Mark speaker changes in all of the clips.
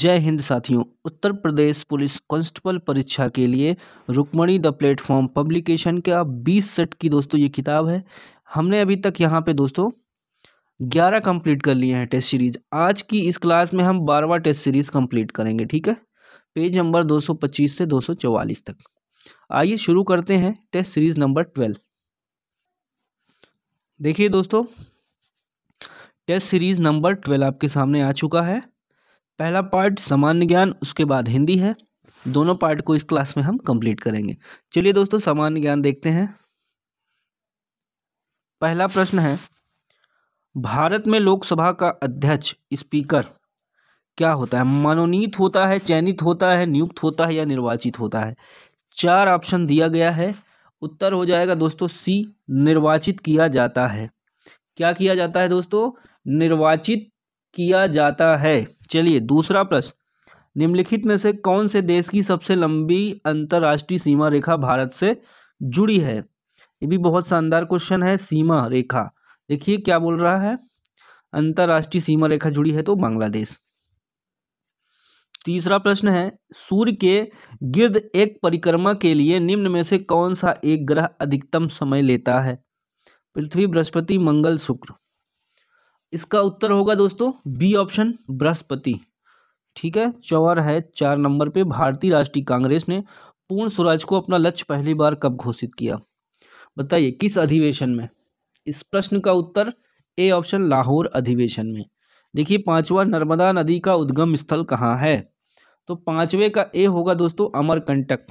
Speaker 1: जय हिंद साथियों। Uttar Pradesh police constable परीक्षा के लिए रुक्मणी द प्लेटफॉर्म पब्लिकेशन का 20 सेट की दोस्तों ये किताब है। हमने अभी तक यहाँ पे दोस्तों 11 कंप्लीट कर लिए हैं टेस्ट सीरीज। आज की इस क्लास में हम 12वां टेस्ट सीरीज कंप्लीट करेंगे, ठीक है। पेज नंबर 225 से 244 तक। आइए शुरू करते हैं टेस्ट सीरीज नंबर 12। देखिए दोस्तों, टेस्ट सीरीज नंबर 12 आपके सामने आ चुका है। पहला पार्ट सामान्य ज्ञान, उसके बाद हिंदी है। दोनों पार्ट को इस क्लास में हम कंप्लीट करेंगे। चलिए दोस्तों सामान्य ज्ञान देखते हैं। पहला प्रश्न है, भारत में लोकसभा का अध्यक्ष स्पीकर क्या होता है? मनोनीत होता है, चयनित होता है, नियुक्त होता है या निर्वाचित होता है? 4 ऑप्शन दिया गया है। उत्तर हो जाएगा दोस्तों सी, निर्वाचित किया जाता है। क्या किया जाता है दोस्तों? निर्वाचित किया जाता है। चलिए दूसरा प्रश्न, निम्नलिखित में से कौन से देश की सबसे लंबी अंतर्राष्ट्रीय सीमा रेखा भारत से जुड़ी है? ये भी बहुत शानदार क्वेश्चन है। सीमा रेखा देखिए क्या बोल रहा है, अंतर्राष्ट्रीय सीमा रेखा जुड़ी है तो बांग्लादेश। तीसरा प्रश्न है, सूर्य के गिर्द एक परिक्रमा के लिए निम्न में से कौन सा एक ग्रह अधिकतम समय लेता है? पृथ्वी, बृहस्पति, मंगल, शुक्र। इसका उत्तर होगा दोस्तों बी ऑप्शन, बृहस्पति। ठीक है, चौर है 4 नंबर पे। भारतीय राष्ट्रीय कांग्रेस ने पूर्ण स्वराज को अपना लक्ष्य पहली बार कब घोषित किया? बताइए किस अधिवेशन में? इस प्रश्न का उत्तर ए ऑप्शन, लाहौर अधिवेशन में। देखिए 5वां, नर्मदा नदी का उद्गम स्थल कहाँ है? तो 5वें का ए होगा दोस्तों, अमरकंटक।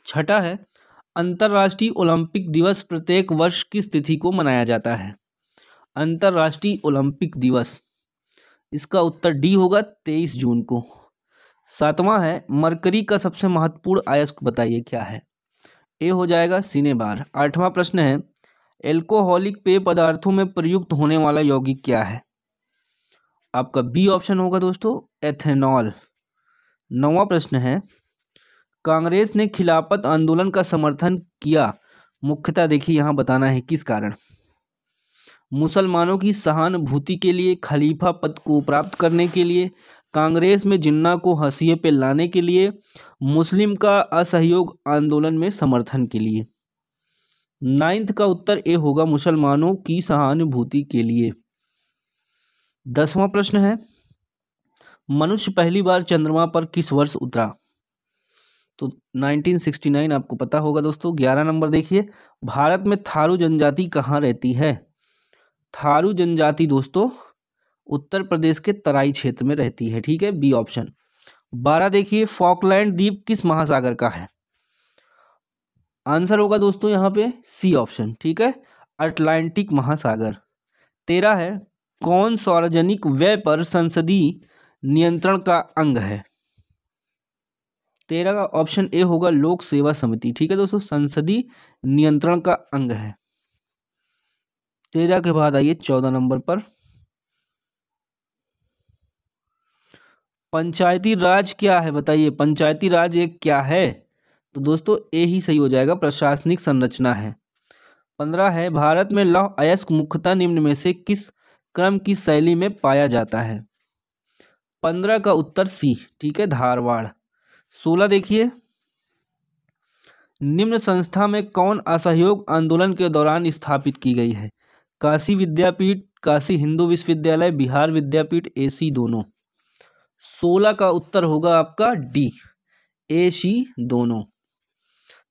Speaker 1: छठा है, अंतर्राष्ट्रीय ओलंपिक दिवस प्रत्येक वर्ष किस तिथि को मनाया जाता है? अंतर्राष्ट्रीय ओलंपिक दिवस, इसका उत्तर डी होगा 23 जून को। 7वां है, मरकरी का सबसे महत्वपूर्ण अयस्क बताइए क्या है? ए हो जाएगा सिनेबार। 8वां प्रश्न है, एल्कोहलिक पेय पदार्थों में प्रयुक्त होने वाला यौगिक क्या है? आपका बी ऑप्शन होगा दोस्तों, एथेनॉल। 9वां प्रश्न है, कांग्रेस ने खिलाफत आंदोलन का समर्थन किया, मुख्यतः देखिए यहाँ बताना है किस कारण? मुसलमानों की सहानुभूति के लिए, खलीफा पद को प्राप्त करने के लिए, कांग्रेस में जिन्ना को हाशिए पे लाने के लिए, मुस्लिम का असहयोग आंदोलन में समर्थन के लिए। 9th का उत्तर ए होगा, मुसलमानों की सहानुभूति के लिए। 10वां प्रश्न है, मनुष्य पहली बार चंद्रमा पर किस वर्ष उतरा? तो 1969 आपको पता होगा दोस्तों। 11 नंबर देखिए, भारत में थारू जनजाति कहाँ रहती है? थारू जनजाति दोस्तों उत्तर प्रदेश के तराई क्षेत्र में रहती है, ठीक है, बी ऑप्शन। 12 देखिए, फॉकलैंड द्वीप किस महासागर का है? आंसर होगा दोस्तों यहाँ पे सी ऑप्शन, ठीक है, अटलांटिक महासागर। 13 है, कौन सार्वजनिक व्यय पर संसदीय नियंत्रण का अंग है? 13 का ऑप्शन ए होगा, लोक सेवा समिति। ठीक है दोस्तों, संसदीय नियंत्रण का अंग है। 13 के बाद आइए 14 नंबर पर, पंचायती राज क्या है? बताइए पंचायती राज एक क्या है? तो दोस्तों ए ही सही हो जाएगा, प्रशासनिक संरचना है। 15 है, भारत में लौह अयस्क मुख्यतः निम्न में से किस क्रम की शैली में पाया जाता है? 15 का उत्तर सी, ठीक है, धारवाड़। 16 देखिए, निम्न संस्था में कौन असहयोग आंदोलन के दौरान स्थापित की गई है? काशी विद्यापीठ, काशी हिंदू विश्वविद्यालय, बिहार विद्यापीठ, एसी दोनों। 16 का उत्तर होगा आपका डी, एसी दोनों।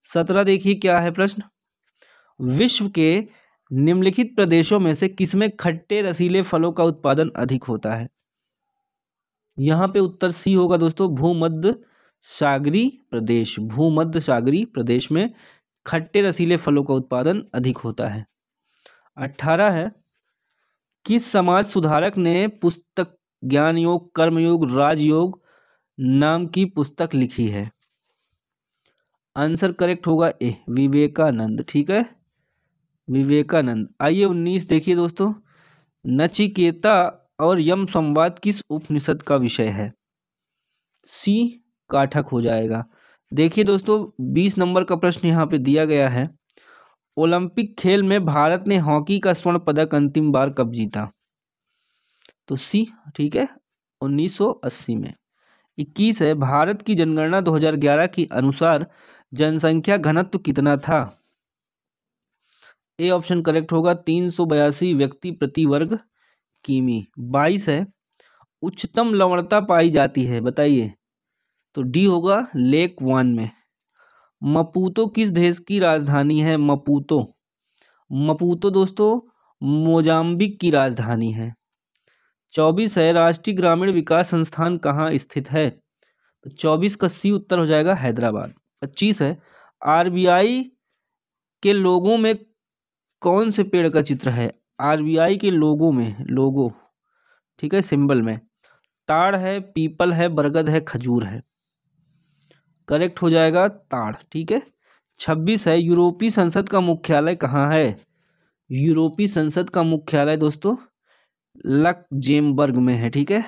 Speaker 1: 17 देखिए क्या है प्रश्न, विश्व के निम्नलिखित प्रदेशों में से किसमें खट्टे रसीले फलों का उत्पादन अधिक होता है? यहाँ पे उत्तर सी होगा दोस्तों, भूमध्य सागरीय प्रदेश। भूमध्य सागरीय प्रदेश में खट्टे रसीले फलों का उत्पादन अधिक होता है। 18 है, किस समाज सुधारक ने पुस्तक ज्ञान योग, कर्मयोग, राजयोग नाम की पुस्तक लिखी है? आंसर करेक्ट होगा ए, विवेकानंद। ठीक है, विवेकानंद। आइए 19 देखिए दोस्तों, नचिकेता और यम संवाद किस उपनिषद का विषय है? सी काठक हो जाएगा। देखिए दोस्तों 20 नंबर का प्रश्न यहाँ पे दिया गया है, ओलंपिक खेल में भारत ने हॉकी का स्वर्ण पदक अंतिम बार कब जीता? तो सी, ठीक है, 1980 में। 21 है, भारत की जनगणना 2011 के अनुसार जनसंख्या घनत्व कितना था? ए ऑप्शन करेक्ट होगा, 382 व्यक्ति प्रति वर्ग किमी। 22 है, उच्चतम लवणता पाई जाती है, बताइए। तो डी होगा, लेक वन में। मपूतो किस देश की राजधानी है? मपूतो दोस्तों मोजाम्बिक की राजधानी है। 24 है, राष्ट्रीय ग्रामीण विकास संस्थान कहाँ स्थित है? तो 24 का सी उत्तर हो जाएगा, हैदराबाद। 25 है, आरबीआई के लोगों में कौन से पेड़ का चित्र है? आरबीआई के लोगों में, लोगो, ठीक है, सिंबल में ताड़ है, पीपल है, बरगद है, खजूर है। करेक्ट हो जाएगा ताड़, ठीक है। 26 है, यूरोपीय संसद का मुख्यालय कहाँ है? यूरोपीय संसद का मुख्यालय दोस्तों लक्जेमबर्ग में है, ठीक है।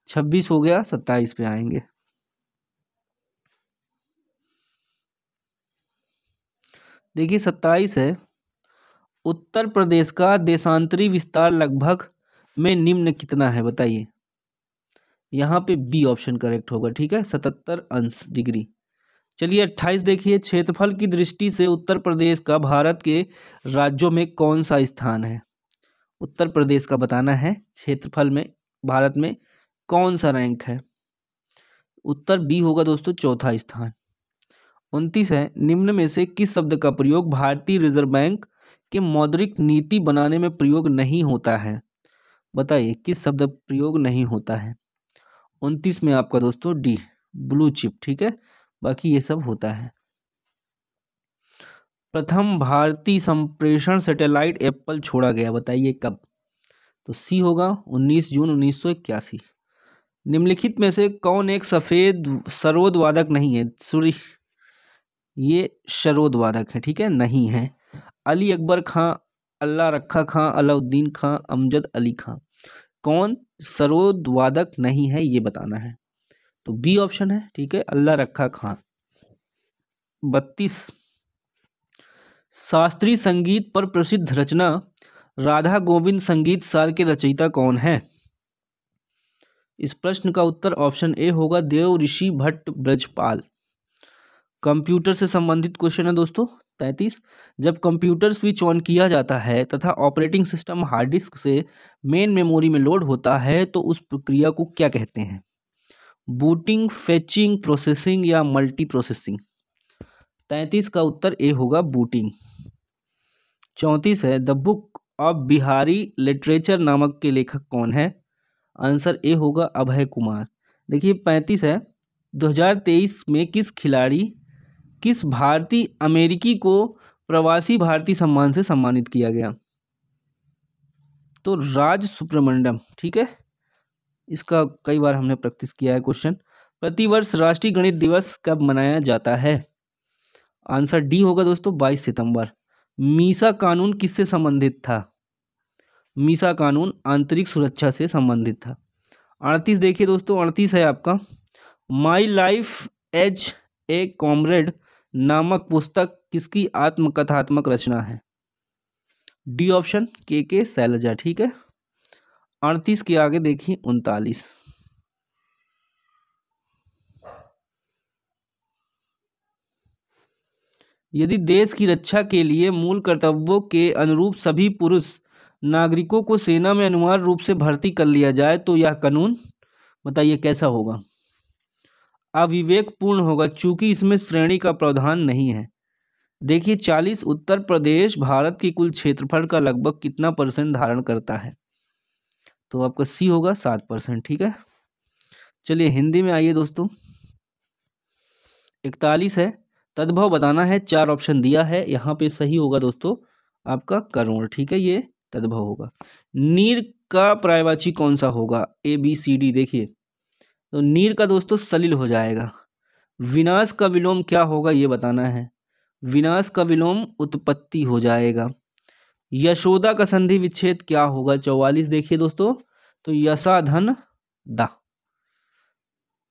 Speaker 1: 26 हो गया, 27 पे आएंगे। देखिए 27 है, उत्तर प्रदेश का देशांतरी विस्तार लगभग में निम्न कितना है, बताइए। यहाँ पे बी ऑप्शन करेक्ट होगा, ठीक है, 77 अंश डिग्री। चलिए 28 देखिए, क्षेत्रफल की दृष्टि से उत्तर प्रदेश का भारत के राज्यों में कौन सा स्थान है? उत्तर प्रदेश का बताना है, क्षेत्रफल में भारत में कौन सा रैंक है? उत्तर बी होगा दोस्तों, चौथा स्थान। 29 है, निम्न में से किस शब्द का प्रयोग भारतीय रिजर्व बैंक के मौद्रिक नीति बनाने में प्रयोग नहीं होता है? बताइए किस शब्द प्रयोग नहीं होता है? 29 में आपका दोस्तों डी, ब्लू चिप, ठीक है, बाकी ये सब होता है। प्रथम भारतीय संप्रेषण सैटेलाइट एप्पल छोड़ा गया, बताइए कब? तो सी होगा, 19 जून 1981। निम्नलिखित में से कौन एक सफेद सरोद वादक नहीं है? सॉरी, ये शरोद वादक है, ठीक है, नहीं है। अली अकबर खां, अल्लाह रखा खां, अलाउद्दीन खां, अमजद अली खां। कौन सरोद वादक नहीं है, ये बताना है। तो बी ऑप्शन है, ठीक है, अल्लाह रखा खां। 32 शास्त्रीय संगीत पर प्रसिद्ध रचना राधा गोविंद संगीत सार के रचयिता कौन है? इस प्रश्न का उत्तर ऑप्शन ए होगा, देव ऋषि भट्ट ब्रजपाल। कंप्यूटर से संबंधित क्वेश्चन है दोस्तों। 33 जब कंप्यूटर स्विच ऑन किया जाता है तथा ऑपरेटिंग सिस्टम हार्ड डिस्क से मेन मेमोरी में लोड होता है तो उस प्रक्रिया को क्या कहते हैं? बूटिंग, फेचिंग, प्रोसेसिंग या मल्टी प्रोसेसिंग? 33 का उत्तर ए होगा, बूटिंग। 34 है, the book of Bihari literature नामक के लेखक कौन है? आंसर ए होगा, अभय कुमार। देखिए 35 है, 2023 में किस भारतीय अमेरिकी को प्रवासी भारतीय सम्मान से सम्मानित किया गया? तो राज सुब्रमण्यम, ठीक है, इसका कई बार हमने प्रैक्टिस किया है क्वेश्चन। प्रतिवर्ष राष्ट्रीय गणित दिवस कब मनाया जाता है? आंसर डी होगा दोस्तों, 22 सितंबर। मीसा कानून किससे संबंधित था? मीसा कानून आंतरिक सुरक्षा से संबंधित था। 38 देखिए दोस्तों, 38 है आपका, my life as a comrade नामक पुस्तक किसकी आत्मकथात्मक रचना है? डी ऑप्शन, के शैलजा, ठीक है। 38 के आगे देखिए 39, यदि देश की रक्षा के लिए मूल कर्तव्यों के अनुरूप सभी पुरुष नागरिकों को सेना में अनिवार्य रूप से भर्ती कर लिया जाए तो यह कानून, बताइए कैसा होगा? अविवेकपूर्ण होगा, चूंकि इसमें श्रेणी का प्रावधान नहीं है। देखिए 40 उत्तर प्रदेश भारत के कुल क्षेत्रफल का लगभग कितना % धारण करता है? तो आपका सी होगा, 7%, ठीक है। चलिए हिंदी में आइए दोस्तों। 41 है, तद्भव बताना है, 4 ऑप्शन दिया है, यहाँ पे सही होगा दोस्तों आपका करोड़, ठीक है, ये तद्भव होगा। नीर का पर्यायवाची कौन सा होगा? ए बी सी डी, देखिए तो नीर का दोस्तों सलिल हो जाएगा। विनाश का विलोम क्या होगा, ये बताना है। विनाश का विलोम उत्पत्ति हो जाएगा। यशोदा का संधि विच्छेद क्या होगा? 44 देखिए दोस्तों, तो यशा धन दा।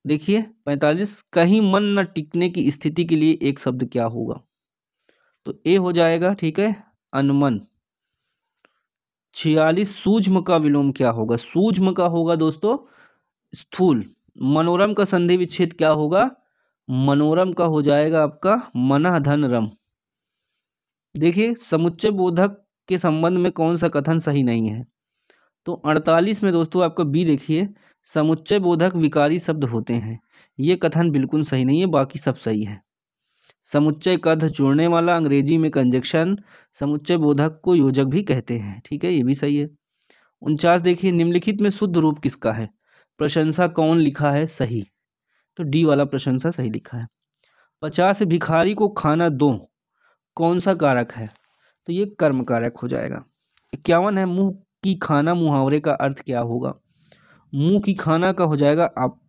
Speaker 1: देखिए 45, कहीं मन न टिकने की स्थिति के लिए एक शब्द क्या होगा? तो ए हो जाएगा, ठीक है, अनमन। 46 सूक्ष्म का विलोम क्या होगा? सूक्ष्म का होगा दोस्तों स्थूल। मनोरम का संधि विच्छेद क्या होगा? मनोरम का हो जाएगा आपका मनः धन रम। देखिए समुच्चय बोधक के संबंध में कौन सा कथन सही नहीं है? तो 48 में दोस्तों आपका बी देखिए, समुच्चय बोधक विकारी शब्द होते हैं, ये कथन बिल्कुल सही नहीं है, बाकी सब सही है। समुच्चय का अर्थ जोड़ने वाला, अंग्रेजी में कंजक्शन, समुच्चय बोधक को योजक भी कहते हैं, ठीक है, ये भी सही है। 49 देखिए, निम्नलिखित में शुद्ध रूप किसका है? प्रशंसा कौन लिखा है सही? तो डी वाला प्रशंसा सही लिखा है। 50 भिखारी को खाना दो कौन सा कारक है? तो ये कर्म कारक हो जाएगा। 51 है, मुंह की खाना मुहावरे का अर्थ क्या होगा? मुंह की खाना का हो जाएगा आप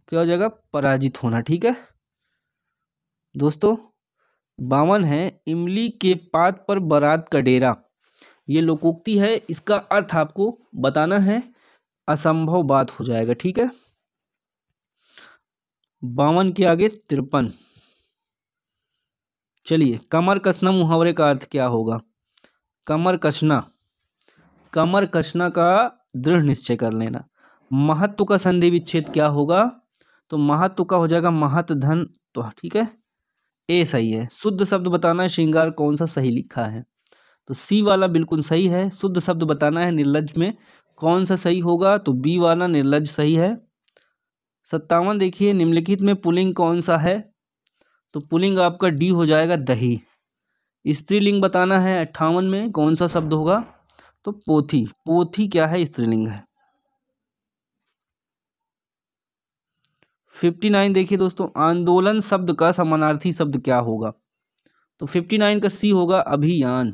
Speaker 1: क्या हो जाएगा? पराजित होना, ठीक है दोस्तों। 52 है, इमली के पात पर बारात का डेरा, ये लोकोक्ति है, इसका अर्थ आपको बताना है, असंभव बात हो जाएगा, ठीक है। 52 के आगे 53। चलिए, कमर कसना मुहावरे का अर्थ क्या होगा? कमर कसना, कमर कसना का दृढ़ निश्चय कर लेना। महत्व का संधि विच्छेद क्या होगा? तो महत्व का हो जाएगा महत धन, तो ठीक है, ए सही है। शुद्ध शब्द बताना है, श्रृंगार कौन सा सही लिखा है? तो सी वाला बिल्कुल सही है। शुद्ध शब्द बताना है, निर्लज में कौन सा सही होगा? तो बी वाला निर्लज सही है। 57 देखिए, निम्नलिखित में पुल्लिंग कौन सा है? तो पुल्लिंग आपका डी हो जाएगा दही। स्त्रीलिंग बताना है, 58 में कौन सा शब्द होगा? तो पोथी। पोथी क्या है? स्त्रीलिंग है। 59 देखिए दोस्तों, आंदोलन शब्द का समानार्थी शब्द क्या होगा? तो 59 का सी होगा अभियान।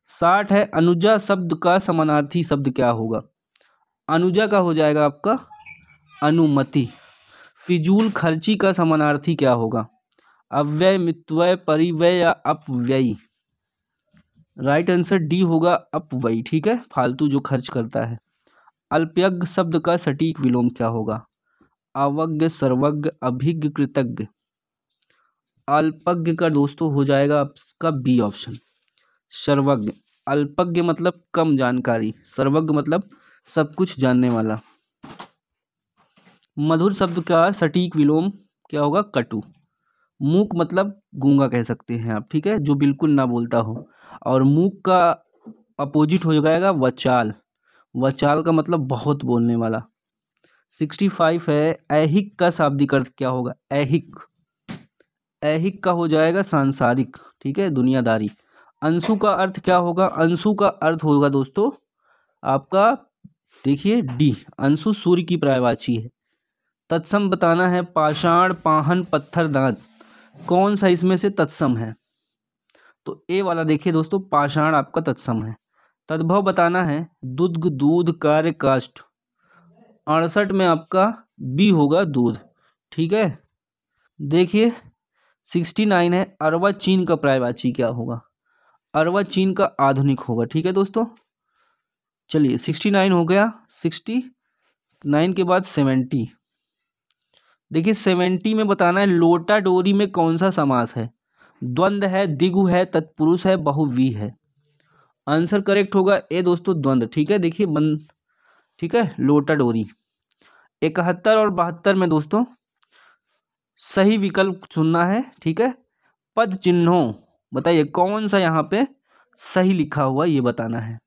Speaker 1: 60 है, अनुजा शब्द का समानार्थी शब्द क्या होगा? अनुजा का हो जाएगा आपका अनुमति। फिजूल खर्ची का समानार्थी क्या होगा? अव्यय, मितव्यय, परिव्यय या अपव्ययी? राइट आंसर डी होगा अपव्ययी, ठीक है, फालतू जो खर्च करता है। अल्पज्ञ शब्द का सटीक विलोम क्या होगा? अवज्ञ, सर्वज्ञ, अभिज्ञ, कृतज्ञ। अल्पज्ञ का दोस्तों हो जाएगा आपका बी ऑप्शन, सर्वज्ञ। अल्पज्ञ मतलब कम जानकारी, सर्वज्ञ मतलब सब कुछ जानने वाला। मधुर शब्द का सटीक विलोम क्या होगा? कटु। मूक मतलब गूंगा कह सकते हैं आप, ठीक है, जो बिल्कुल ना बोलता हो। और मूक का अपोजिट हो जाएगा वचाल। वचाल का मतलब बहुत बोलने वाला। 65 है, ऐहिक का शाब्दिक अर्थ क्या होगा? ऐहिक, ऐहिक का हो जाएगा सांसारिक, ठीक है, दुनियादारी। अंशु का अर्थ क्या होगा? अंशु का अर्थ होगा दोस्तों आपका देखिए डी, अंशु सूर्य की पर्यायवाची है। तत्सम बताना है, पाषाण, पाहन, पत्थर, दांत, कौन सा इसमें से तत्सम है? तो ए वाला देखिए दोस्तों, पाषाण आपका तत्सम है। तद्भव बताना है, दुग्ध, दूध, कार्य, काष्ठ। 68 में आपका बी होगा दूध, ठीक है। देखिए 69 है, अर्वाचीन का पर्यायवाची क्या होगा? अर्वाचीन का आधुनिक होगा, ठीक है दोस्तों। चलिए 69 हो गया। 69 के बाद 70। देखिए 70 में बताना है, लोटा डोरी में कौन सा समास है? द्वंद है, दिगु है, तत्पुरुष है, बहुव्रीहि है। आंसर करेक्ट होगा ए दोस्तों, द्वंद, ठीक है। देखिए बंद, ठीक है, लोटा डोरी। 71 और 72 में दोस्तों सही विकल्प चुनना है, ठीक है। पद चिन्हों बताइए कौन सा यहाँ पे सही लिखा हुआ, ये बताना है।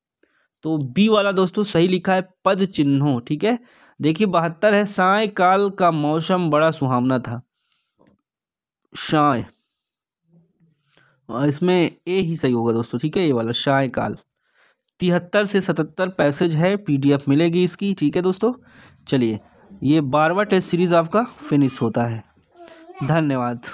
Speaker 1: तो बी वाला दोस्तों सही लिखा है, पद चिन्हों, ठीक है। देखिए 72 है, सायकाल का मौसम बड़ा सुहावना था। साय, इसमें ए ही सही होगा दोस्तों, ठीक है, ये वाला सायकाल। 73 से 77 पैसेज है, पीडीएफ मिलेगी इसकी, ठीक है दोस्तों। चलिए ये 12वां टेस्ट सीरीज आपका फिनिश होता है। धन्यवाद।